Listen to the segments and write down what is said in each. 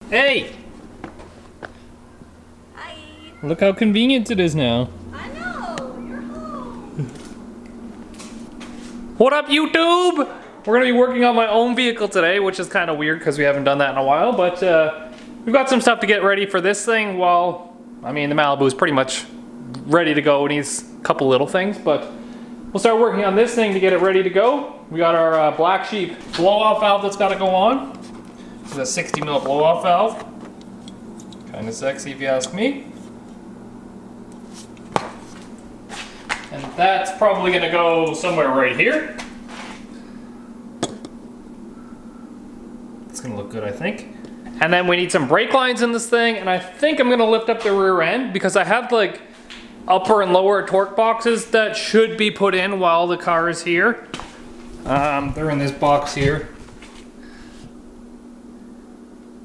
Hey! Hi. Look how convenient it is now. I know, you're home. What up, YouTube? We're gonna be working on my own vehicle today, which is kind of weird because we haven't done that in a while, but we've got some stuff to get ready for this thing. Well, I mean, the Malibu is pretty much ready to go. It needs a couple little things, but we'll start working on this thing to get it ready to go. We got our black sheep blow-off valve that's got to go on. It's a 60 mil blow-off valve. Kind of sexy if you ask me. And that's probably going to go somewhere right here. It's going to look good, I think. And then we need some brake lines in this thing, and I think I'm going to lift up the rear end because I have like upper and lower torque boxes that should be put in while the car is here. They're in this box here.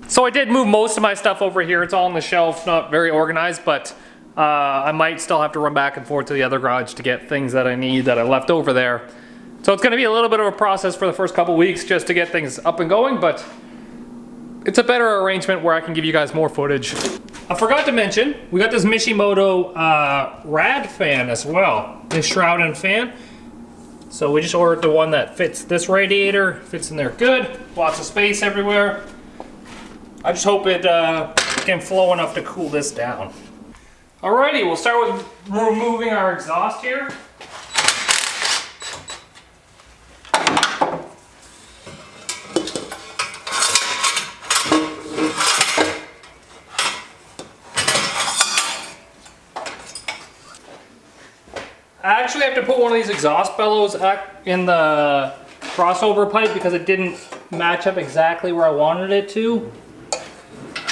So I did move most of my stuff over here. It's all on the shelf, not very organized, but I might still have to run back and forth to the other garage to get things that I need that I left over there. So it's gonna be a little bit of a process for the first couple weeks just to get things up and going, but it's a better arrangement where I can give you guys more footage. I forgot to mention, we got this Mishimoto rad fan as well, this shroud and fan. So we just ordered the one that fits this radiator, fits in there good, lots of space everywhere. I just hope it can flow enough to cool this down. Alrighty, we'll start with removing our exhaust here. I actually have to put one of these exhaust bellows in the crossover pipe because it didn't match up exactly where I wanted it to.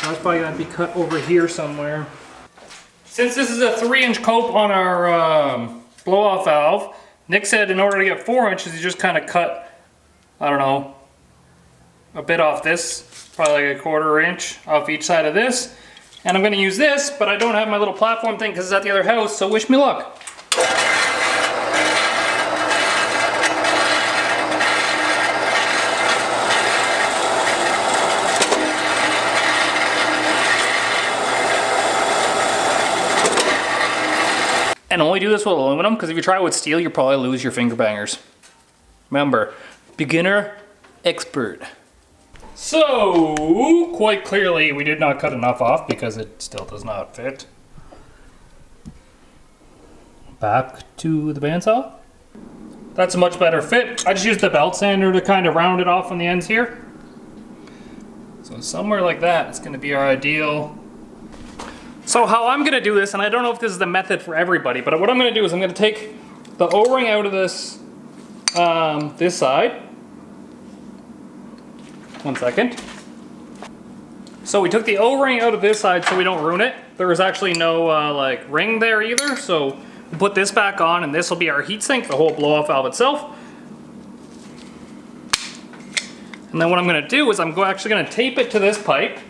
That's probably gonna be cut over here somewhere. Since this is a 3-inch cope on our blow-off valve, Nick said in order to get 4 inches, you just kind of cut, I don't know, a bit off this, probably like a 1/4 inch off each side of this. And I'm gonna use this, but I don't have my little platform thing because it's at the other house, so wish me luck. And only do this with aluminum, because if you try it with steel, you'll probably lose your finger bangers. Remember, beginner, expert. So, quite clearly, we did not cut enough off because it still does not fit. Back to the bandsaw. That's a much better fit. I just used the belt sander to kind of round it off on the ends here. So somewhere like that is going to be our ideal. So how I'm gonna do this, and I don't know if this is the method for everybody, but what I'm gonna do is I'm gonna take the O-ring out of this, this side. One second. So we took the O-ring out of this side so we don't ruin it. There was actually no like ring there either, so we'll put this back on and this will be our heatsink, the whole blow-off valve itself. And then what I'm gonna do is I'm actually gonna tape it to this pipe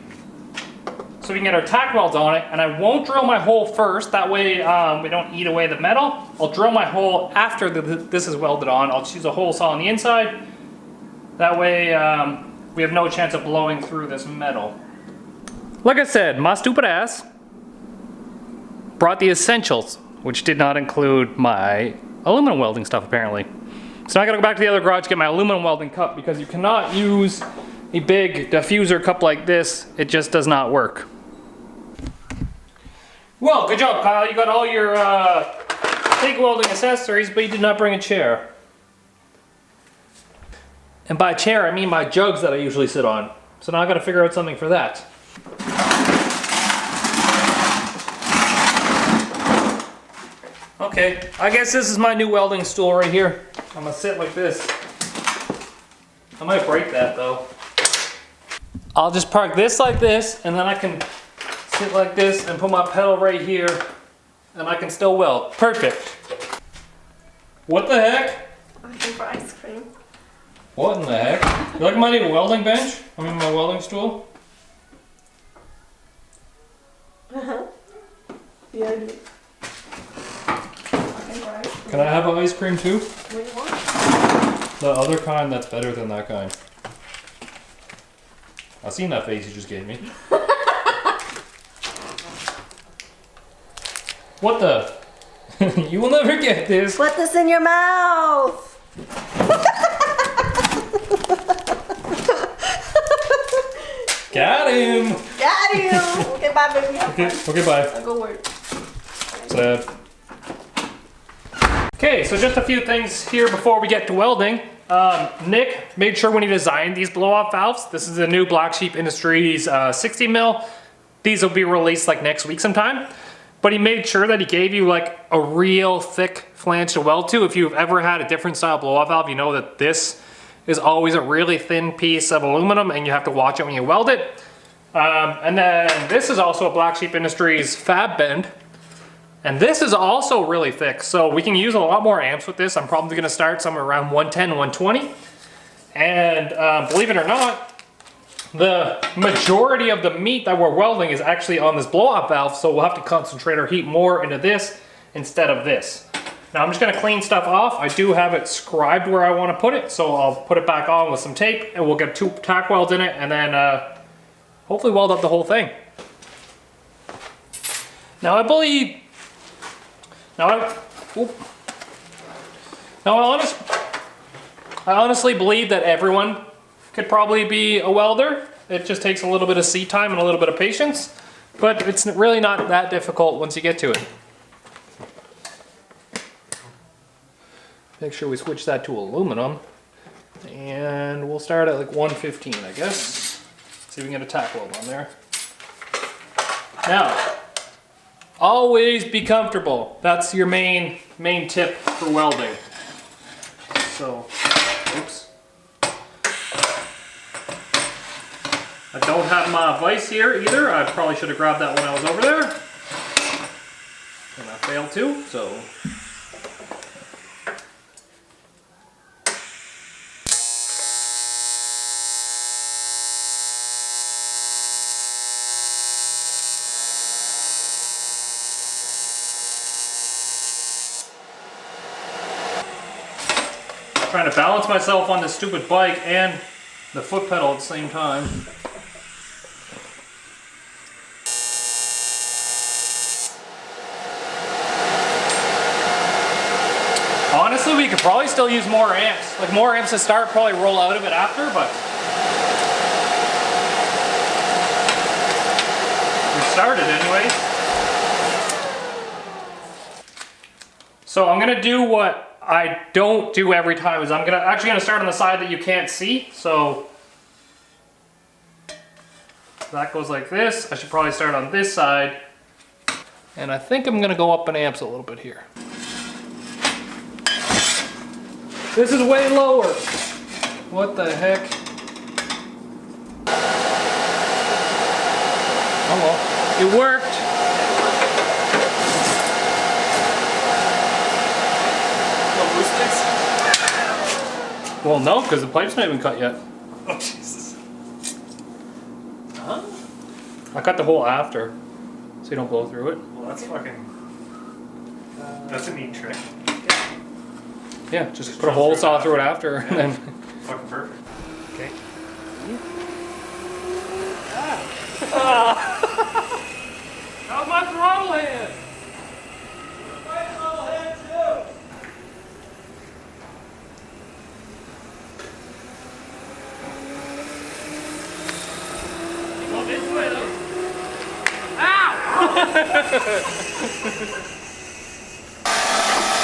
so we can get our tack welds on it, and I won't drill my hole first, that way we don't eat away the metal. I'll drill my hole after this is welded on. I'll just use a hole saw on the inside. That way we have no chance of blowing through this metal. Like I said, my stupid ass brought the essentials, which did not include my aluminum welding stuff apparently. So now I gotta go back to the other garage to get my aluminum welding cup because you cannot use a big diffuser cup like this. It just does not work. Well, good job, Kyle. You got all your TIG welding accessories, but you did not bring a chair. And by chair, I mean my jugs that I usually sit on. So now I gotta figure out something for that. Okay, I guess this is my new welding stool right here. I'm gonna sit like this. I might break that though. I'll just park this like this, and then I can sit like this and put my pedal right here, and I can still weld. Perfect. What the heck? Looking for ice cream. What in the heck? You like my new welding bench? I mean my welding stool? Uh-huh. Yeah, I do. Can I have ice cream too? What do you want? The other kind that's better than that kind. I've seen that face you just gave me. What the? You will never get this. Put this in your mouth. Got him. Got him. Okay, bye, baby. Okay, bye. I'll go work. Sad. Okay, so just a few things here before we get to welding. Nick made sure when he designed these blow-off valves, this is the new Black Sheep Industries 60 mil. These will be released like next week sometime. But he made sure that he gave you like a real thick flange to weld to. If you've ever had a different style blow-off valve, you know that this is always a really thin piece of aluminum and you have to watch it when you weld it. And then this is also a Black Sheep Industries fab bend. And this is also really thick, so we can use a lot more amps with this. I'm probably gonna start somewhere around 110, 120. And believe it or not, the majority of the meat that we're welding is actually on this blow-off valve, so we'll have to concentrate our heat more into this instead of this. Now I'm just gonna clean stuff off. I do have it scribed where I wanna put it, so I'll put it back on with some tape and we'll get 2 tack welds in it and then hopefully weld up the whole thing. Now I believe, I honestly believe that everyone could probably be a welder. It just takes a little bit of seat time and a little bit of patience, but it's really not that difficult once you get to it. Make sure we switch that to aluminum, and we'll start at like 115, I guess. See if we can get a tack weld on there. Now, always be comfortable. That's your main tip for welding. So, oops. I don't have my vise here either. I probably should have grabbed that when I was over there. And I failed to, so. Trying to balance myself on this stupid bike and the foot pedal at the same time. Honestly, we could probably still use more amps. Like more amps to start, probably roll out of it after, but we started anyways. So I'm gonna do what I don't do every time is I'm actually gonna start on the side that you can't see. So that goes like this. I should probably start on this side. And I think I'm gonna go up in amps a little bit here. This is way lower. What the heck? Oh well, it worked. Well, no, because the pipe's not even cut yet. Oh, Jesus. Huh? I cut the hole after, so you don't blow through it. Well, that's fucking... that's a neat trick. Yeah, just put a hole saw through it after, and then... Fucking perfect. Okay. How's my throttle hand?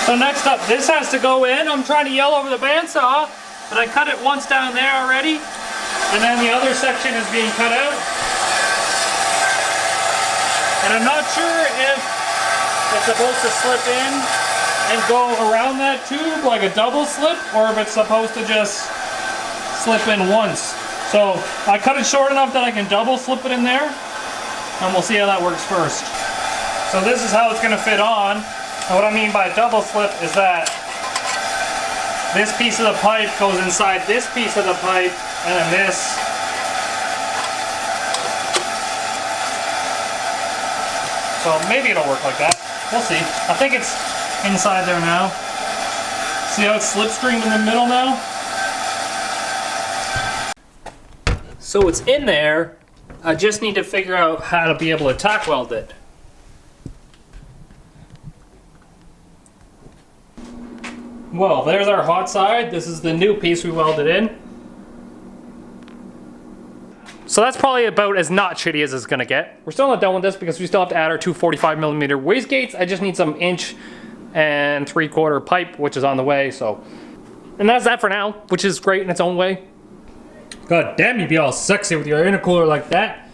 So next up, this has to go in. I'm trying to yell over the bandsaw, but I cut it once down there already, and then the other section is being cut out. And I'm not sure if it's supposed to slip in and go around that tube like a double slip, or if it's supposed to just slip in once. So I cut it short enough that I can double slip it in there, and we'll see how that works first. So this is how it's going to fit on. And what I mean by double slip is that this piece of the pipe goes inside this piece of the pipe, and then this. So maybe it'll work like that. We'll see. I think it's inside there now. See how it's slipstreamed in the middle now? So So it's in there. I just need to figure out how to be able to tack weld it. Well, there's our hot side. This is the new piece we welded in. So that's probably about as not shitty as it's gonna get. We're still not done with this because we still have to add our two 45mm wastegates. I just need some 1 3/4 pipe, which is on the way, so. And that's that for now, which is great in its own way. God damn, you'd be all sexy with your intercooler like that.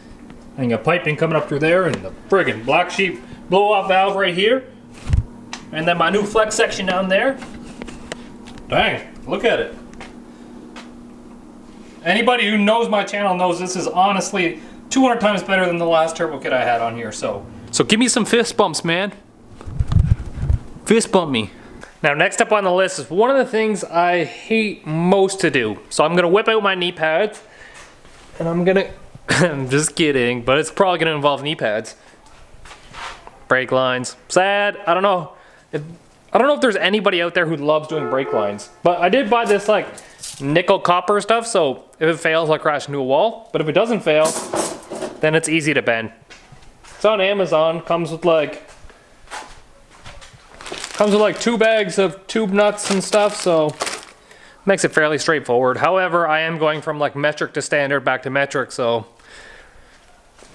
And your piping coming up through there, and the friggin' black sheep blow-off valve right here. And then my new flex section down there. Dang, look at it. Anybody who knows my channel knows this is honestly 200 times better than the last turbo kit I had on here, so. So give me some fist bumps, man. Fist bump me. Now, next up on the list is one of the things I hate most to do. So I'm gonna whip out my knee pads, and I'm gonna, I'm just kidding, but it's probably gonna involve knee pads. Brake lines, sad, I don't know. I don't know if there's anybody out there who loves doing brake lines, but I did buy this like nickel copper stuff, so if it fails, I'll crash into a wall. But if it doesn't fail, then it's easy to bend. It's on Amazon, comes with like 2 bags of tube nuts and stuff, so makes it fairly straightforward. However, I am going from like metric to standard back to metric, so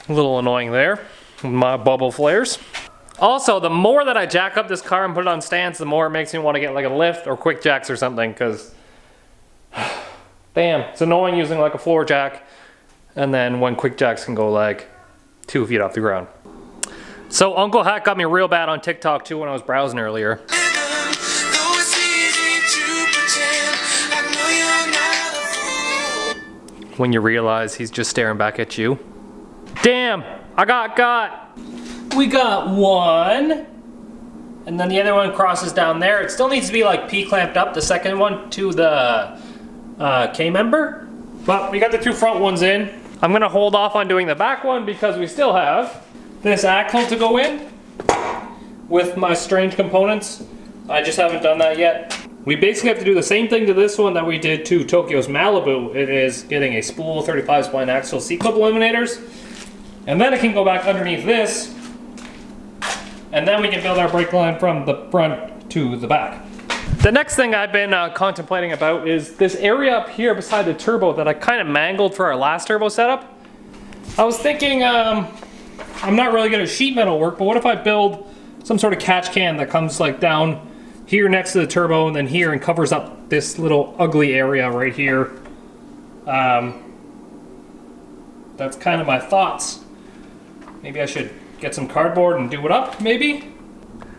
a little annoying there with my bubble flares. Also, the more that I jack up this car and put it on stands, the more it makes me want to get like a lift or quick jacks or something, because damn, it's annoying using like a floor jack, and then when quick jacks can go like 2 feet off the ground. So Uncle Hack got me real bad on TikTok too when I was browsing earlier. When you realize he's just staring back at you. Damn, I got. We got one. And then the other one crosses down there. It still needs to be like P-clamped up, the second one, to the K-member. But we got the 2 front ones in. I'm gonna hold off on doing the back one because we still have this axle to go in with my strange components. I just haven't done that yet. We basically have to do the same thing to this one that we did to Tokyo's Malibu. It is getting a spool 35 spline axle C-clip eliminators. And then it can go back underneath this. And then we can build our brake line from the front to the back. The next thing I've been contemplating about is this area up here beside the turbo that I kind of mangled for our last turbo setup. I was thinking, I'm not really good at sheet metal work, but what if I build some sort of catch can that comes like down here next to the turbo and then here and covers up this little ugly area right here. That's kind of my thoughts. Maybe I should get some cardboard and do it up, maybe?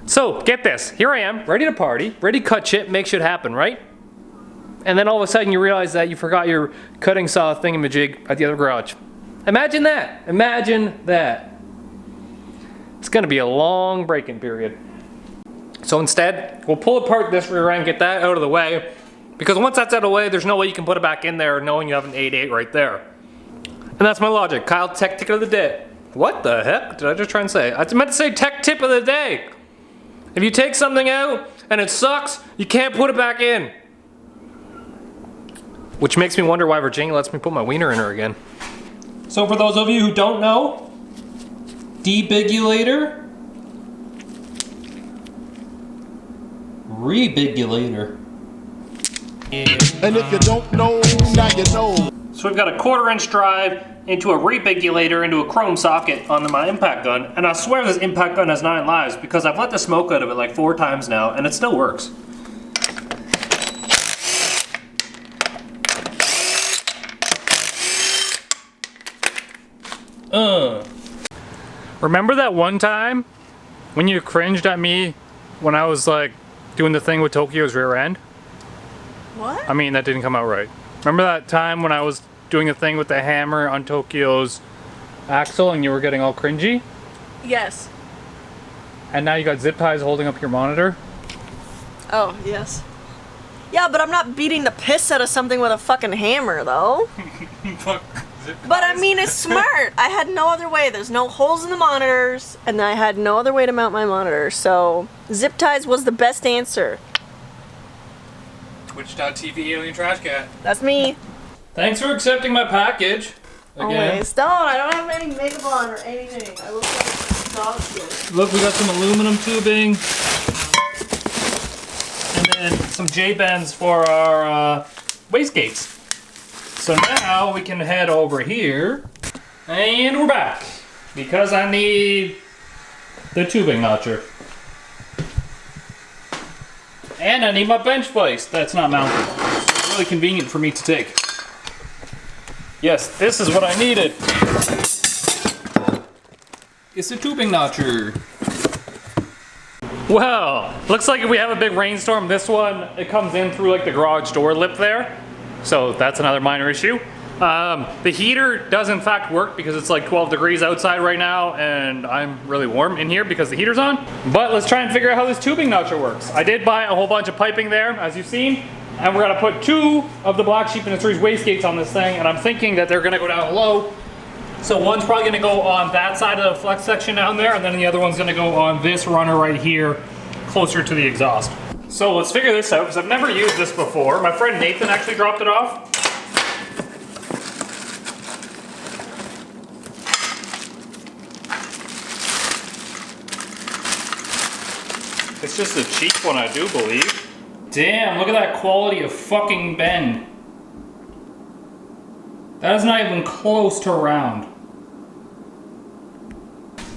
So, get this. Here I am, ready to party, ready to cut shit, make shit happen, right? And then all of a sudden you realize that you forgot your cutting saw thingamajig at the other garage. Imagine that. Imagine that. It's gonna be a long break-in period. So instead, we'll pull apart this rear end, get that out of the way, because once that's out of the way, there's no way you can put it back in there knowing you have an 8.8 right there. And that's my logic. Kyle, tech tip of the day. What the heck did I just try and say? I meant to say tech tip of the day. If you take something out and it sucks, you can't put it back in. Which makes me wonder why Virginia lets me put my wiener in her again. So for those of you who don't know, debigulator, rebigulator. And if you don't know, now you know. So we've got a 1/4-inch drive into a rebigulator into a chrome socket on my impact gun, and I swear this impact gun has 9 lives because I've let the smoke out of it like 4 times now, and it still works. Remember that one time when you cringed at me when I was like doing the thing with Tokyo's rear end? What? I mean, that didn't come out right. Remember that time when I was doing the thing with the hammer on Tokyo's axle and you were getting all cringy? Yes. And now you got zip ties holding up your monitor? Oh, yes. Yeah, but I'm not beating the piss out of something with a fucking hammer, though. But I mean, it's smart. I had no other way. There's no holes in the monitors, and I had no other way to mount my monitor, so zip ties was the best answer. Twitch.tv Alien Trash Cat. That's me. Thanks for accepting my package. Again. Always. I don't have any makeup on or anything. I look like dog shit. Look, we got some aluminum tubing. And then some J-bends for our wastegates. So now we can head over here. And we're back. Because I need the tubing notcher. And I need my bench vise that's not mounted. It's really convenient for me to take. Yes, this is what I needed. It's a tubing notcher. Well, looks like we have a big rainstorm. This one, it comes in through like the garage door lip there. So that's another minor issue. The heater does in fact work because it's like 12 degrees outside right now and I'm really warm in here because the heater's on. But let's try and figure out how this tubing notcher works. I did buy a whole bunch of piping there, as you've seen. And we're gonna put 2 of the Black Sheep Industries wastegates on this thing, and I'm thinking that they're gonna go down low. So one's probably gonna go on that side of the flex section down there, and then the other one's gonna go on this runner right here, closer to the exhaust. So let's figure this out, because I've never used this before. My friend Nathan actually dropped it off. It's just a cheap one, I do believe. Damn, look at that quality of fucking bend. That is not even close to round.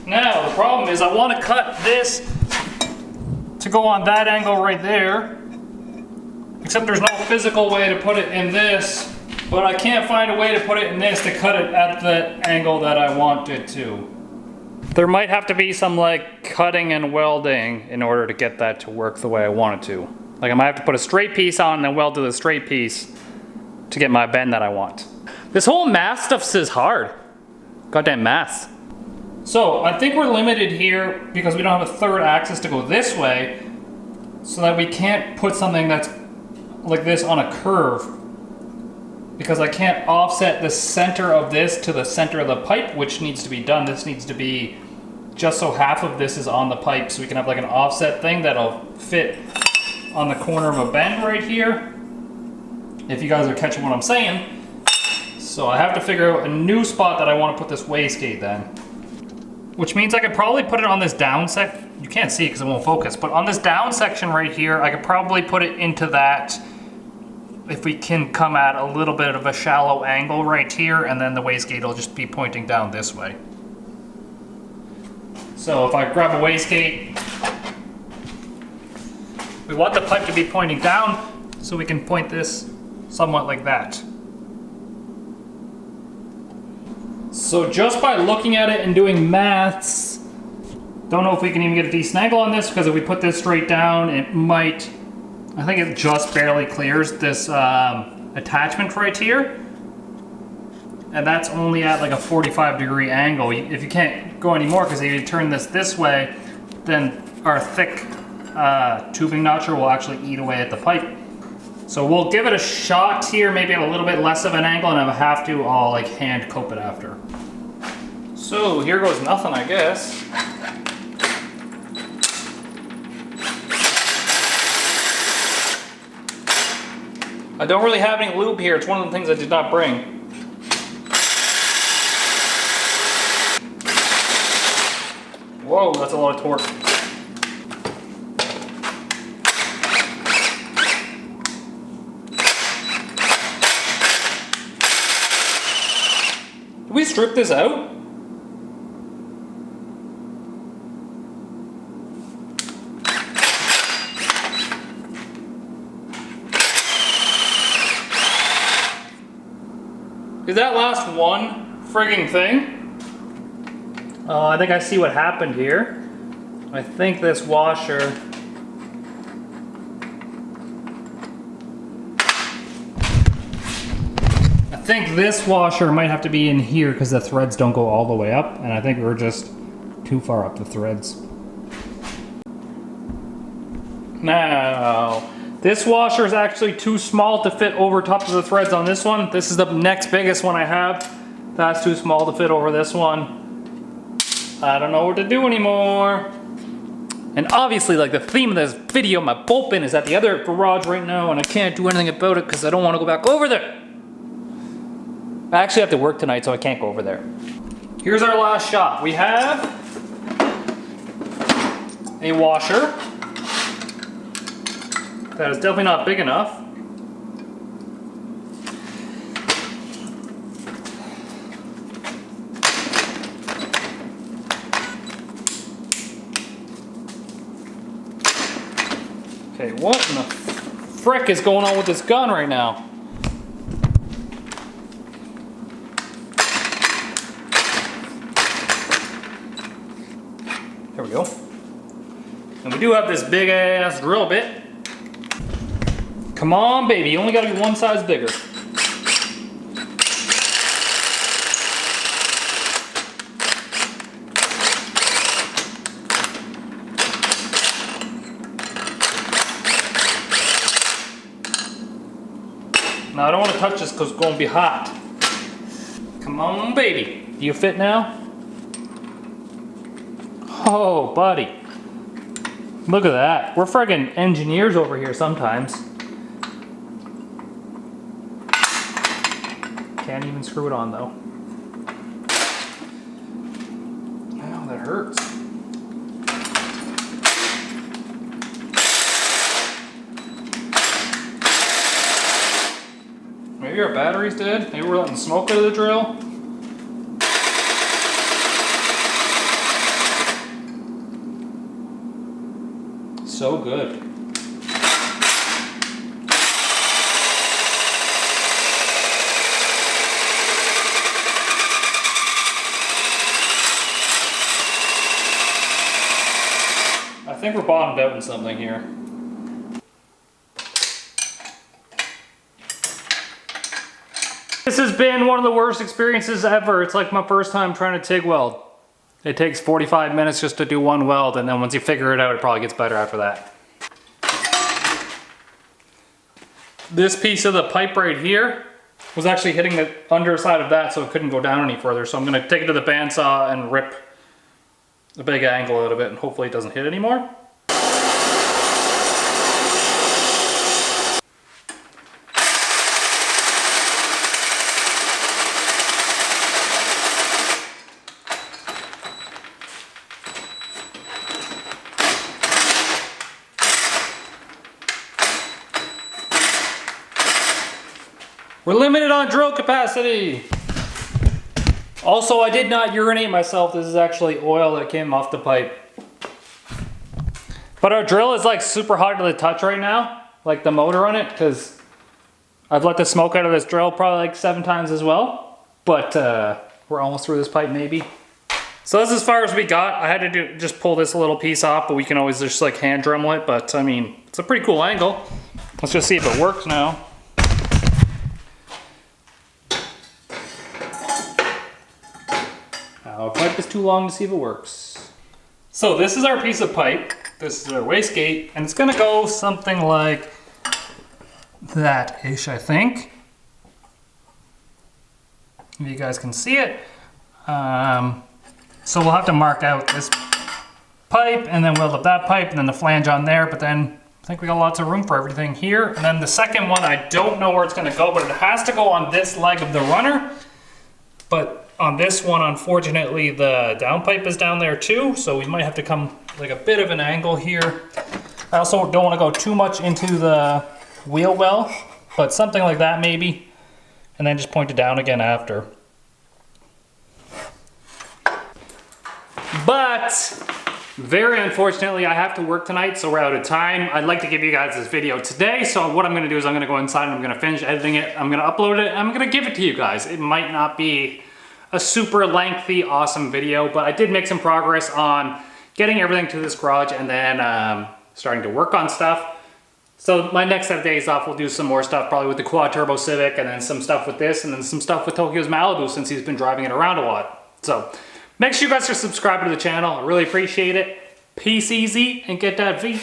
Now, the problem is I want to cut this to go on that angle right there. Except there's no physical way to put it in this, but I can't find a way to put it in this to cut it at the angle that I want it to. There might have to be some like cutting and welding in order to get that to work the way I want it to. Like I might have to put a straight piece on and then weld to the straight piece to get my bend that I want. This whole math stuff is hard. Goddamn math. So I think we're limited here because we don't have a third axis to go this way, so that we can't put something that's like this on a curve, because I can't offset the center of this to the center of the pipe, which needs to be done. This needs to be just so half of this is on the pipe, so we can have like an offset thing that'll fit on the corner of a bend right here, if you guys are catching what I'm saying. So I have to figure out a new spot that I want to put this wastegate then. Which means I could probably put it on this down section. You can't see it because it won't focus, but on this down section right here, I could probably put it into that if we can come at a little bit of a shallow angle right here, and then the wastegate will just be pointing down this way. So if I grab a wastegate, we want the pipe to be pointing down, so we can point this somewhat like that. So just by looking at it and doing maths, don't know if we can even get a decent angle on this, because if we put this straight down, it might, I think it just barely clears this attachment right here. And that's only at like a 45-degree angle. If you can't go anymore, because if you turn this way, then our thick tubing notcher will actually eat away at the pipe. So we'll give it a shot here, maybe at a little bit less of an angle, and if I have to, I'll like hand cope it after. So here goes nothing, I guess. I don't really have any lube here. It's one of the things I did not bring. Whoa, that's a lot of torque. Did we strip this out? Did that last one frigging thing? I think I see what happened here. I think this washer... I think this washer might have to be in here because the threads don't go all the way up, and I think we're just too far up the threads. Now, this washer is actually too small to fit over top of the threads on this one. This is the next biggest one I have. That's too small to fit over this one. I don't know what to do anymore. And obviously, like the theme of this video, my bolt bin is at the other garage right now, and I can't do anything about it because I don't want to go back over there. I actually have to work tonight, so I can't go over there. Here's our last shot. We have a washer that is definitely not big enough. Okay, what in the frick is going on with this gun right now? There we go. And we do have this big ass drill bit. Come on, baby, you only gotta be one size bigger. Now I don't want to touch this because it's going to be hot. Come on, baby. Do you fit now? Oh, buddy. Look at that. We're friggin' engineers over here sometimes. Can't even screw it on though. Ow, that hurts. Maybe our battery's dead. Maybe we're letting smoke out of the drill. So good. I think we're bottomed out in something here. This has been one of the worst experiences ever. It's like my first time trying to TIG weld. It takes 45 minutes just to do one weld, and then once you figure it out, it probably gets better after that. This piece of the pipe right here was actually hitting the underside of that, so it couldn't go down any further. So I'm gonna take it to the bandsaw and rip a big angle out of it, and hopefully it doesn't hit anymore. We're limited on drill capacity. Also, I did not urinate myself. This is actually oil that came off the pipe. But our drill is like super hot to the touch right now, like the motor on it, because I've let the smoke out of this drill probably like 7 times as well. But we're almost through this pipe maybe. So that's as far as we got. I had to just pull this little piece off, but we can always just like hand Dremel it. But I mean, it's a pretty cool angle. Let's just see if it works now. Our pipe is too long to see if it works. So this is our piece of pipe. This is our wastegate, and it's gonna go something like that-ish, I think. If you guys can see it. So we'll have to mark out this pipe, and then weld up that pipe, and then the flange on there, but then I think we got lots of room for everything here. And then the second one, I don't know where it's gonna go, but it has to go on this leg of the runner. But on this one, unfortunately, the downpipe is down there too, so we might have to come like a bit of an angle here. I also don't want to go too much into the wheel well, but something like that maybe, and then just point it down again after. But very unfortunately, I have to work tonight, so we're out of time. I'd like to give you guys this video today, so what I'm going to do is I'm going to go inside and I'm going to finish editing it. I'm going to upload it and I'm going to give it to you guys. It might not be a super lengthy, awesome video, but I did make some progress on getting everything to this garage and then starting to work on stuff. So my next set of days off, we'll do some more stuff, probably with the quad turbo Civic, and then some stuff with this, and then some stuff with Tokyo's Malibu since he's been driving it around a lot. So make sure you guys are subscribed to the channel. I really appreciate it. Peace easy and get that V.